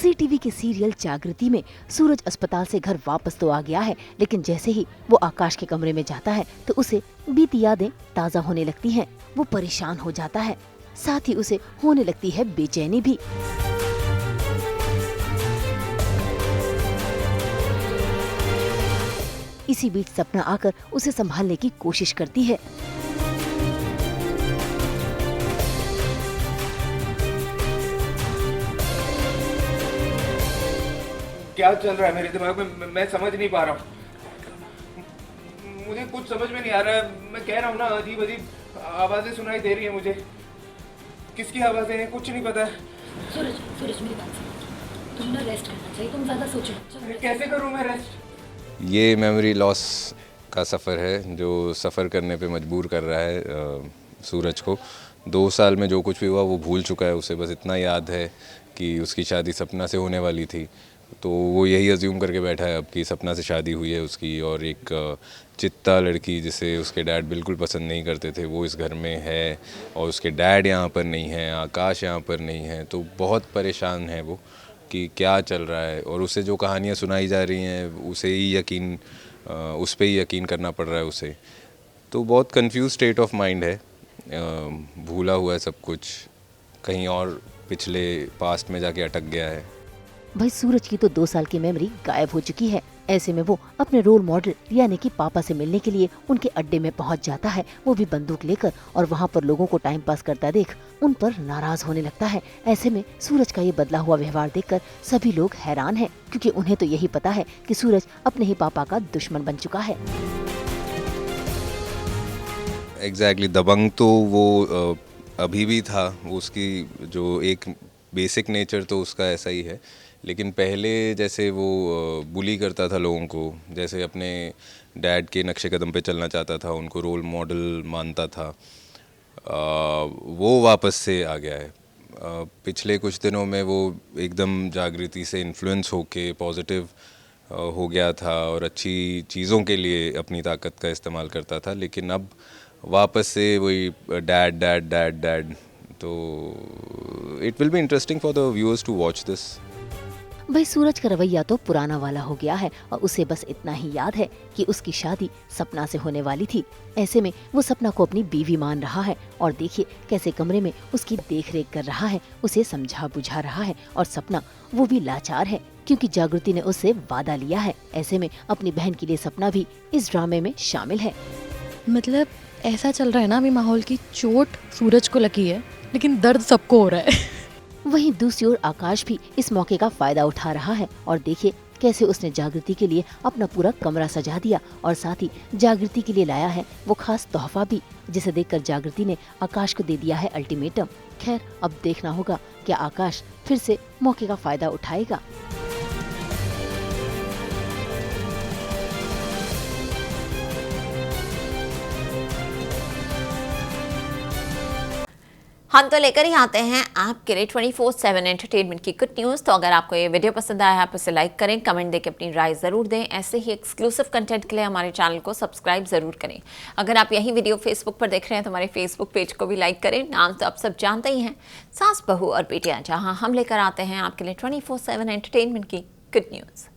जी TV के serial जागृति में सूरज अस्पताल से घर वापस तो आ गया है, लेकिन जैसे ही वो आकाश के कमरे में जाता है तो उसे बीती यादें ताज़ा होने लगती हैं। वो परेशान हो जाता है, साथ ही उसे होने लगती है बेचैनी भी। इसी बीच सपना आकर उसे संभालने की कोशिश करती है। क्या चल रहा है मेरे दिमाग में, मैं समझ नहीं पा रहा हूँ। मुझे कुछ समझ में नहीं आ रहा है। मैं कह रहा हूँ ना, अजीब अजीब आवाजें सुनाई दे रही हैं मुझे। किसकी आवाजें हैं कुछ नहीं पता है। सूरज, सूरज मेरी बात सुनो, तुम ना रेस्ट करना चाहिए, तुम ज़्यादा सोचो। कैसे करूँ मैं रेस्ट? ये मेमोरी लॉस का सफ़र है जो सफ़र करने पे मजबूर कर रहा है सूरज को। 2 साल में जो कुछ भी हुआ वो भूल चुका है। उसे बस इतना याद है कि उसकी शादी सपना से होने वाली थी, तो वो यही अज्यूम करके बैठा है अब कि सपना से शादी हुई है उसकी, और एक चित्ता लड़की जिसे उसके डैड बिल्कुल पसंद नहीं करते थे वो इस घर में है, और उसके डैड यहाँ पर नहीं है, आकाश यहाँ पर नहीं है। तो बहुत परेशान है वो कि क्या चल रहा है, और उसे जो कहानियाँ सुनाई जा रही हैं उसे ही यकीन उस पे ही यकीन करना पड़ रहा है उसे। तो बहुत कंफ्यूज स्टेट ऑफ माइंड है, भूला हुआ है सब कुछ, कहीं और पिछले पास्ट में जाके अटक गया है। भाई सूरज की तो 2 साल की मेमोरी गायब हो चुकी है। ऐसे में वो अपने रोल मॉडल यानी कि पापा से मिलने के लिए उनके अड्डे में पहुंच जाता है, वो भी बंदूक लेकर, और वहां पर लोगों को टाइम पास करता देख उन पर नाराज होने लगता है। ऐसे में सूरज का ये बदला हुआ व्यवहार देखकर सभी लोग हैरान हैं, क्योंकि उन्हें तो यही पता है कि सूरज अपने ही पापा का दुश्मन बन चुका है। एग्जैक्टली दबंग तो वो अभी भी था, वो उसकी जो एक बेसिक नेचर तो उसका ऐसा ही है, लेकिन पहले जैसे वो बुली करता था लोगों को, जैसे अपने डैड के नक्शे कदम पे चलना चाहता था, उनको रोल मॉडल मानता था, वो वापस से आ गया है। पिछले कुछ दिनों में वो एकदम जागृति से इन्फ्लुएंस होके पॉजिटिव हो गया था और अच्छी चीज़ों के लिए अपनी ताकत का इस्तेमाल करता था, लेकिन अब वापस से वही डैड डैड डैड डैड। तो it will be interesting for the viewers to watch this. भाई सूरज का रवैया तो पुराना वाला हो गया है, और उसे बस इतना ही याद है कि उसकी शादी सपना से होने वाली थी। ऐसे में वो सपना को अपनी बीवी मान रहा है, और देखिए कैसे कमरे में उसकी देखरेख कर रहा है, उसे समझा बुझा रहा है, और सपना वो भी लाचार है क्योंकि जागृति ने उससे वादा लिया है। ऐसे में अपनी बहन के लिए सपना भी इस ड्रामे में शामिल है। मतलब ऐसा चल रहा है ना, अभी माहौल की चोट सूरज को लगी है, लेकिन दर्द सबको हो रहा है। वहीं दूसरी ओर आकाश भी इस मौके का फायदा उठा रहा है, और देखिए कैसे उसने जागृति के लिए अपना पूरा कमरा सजा दिया, और साथ ही जागृति के लिए लाया है वो खास तोहफा भी, जिसे देखकर जागृति ने आकाश को दे दिया है अल्टीमेटम। खैर अब देखना होगा क्या आकाश फिर से मौके का फायदा उठाएगा। हम तो लेकर ही आते हैं आपके लिए 24/7 एंटरटेनमेंट की गुड न्यूज़। तो अगर आपको ये वीडियो पसंद आया है आप इसे लाइक करें, कमेंट देके अपनी राय ज़रूर दें। ऐसे ही एक्सक्लूसिव कंटेंट के लिए हमारे चैनल को सब्सक्राइब ज़रूर करें। अगर आप यही वीडियो फेसबुक पर देख रहे हैं तो हमारे फेसबुक पेज को भी लाइक करें। नाम तो आप सब जानते ही हैं, सास बहू और बेटियाँ, जहाँ हम लेकर आते हैं आपके लिए 24/7 एंटरटेनमेंट की गुड न्यूज़।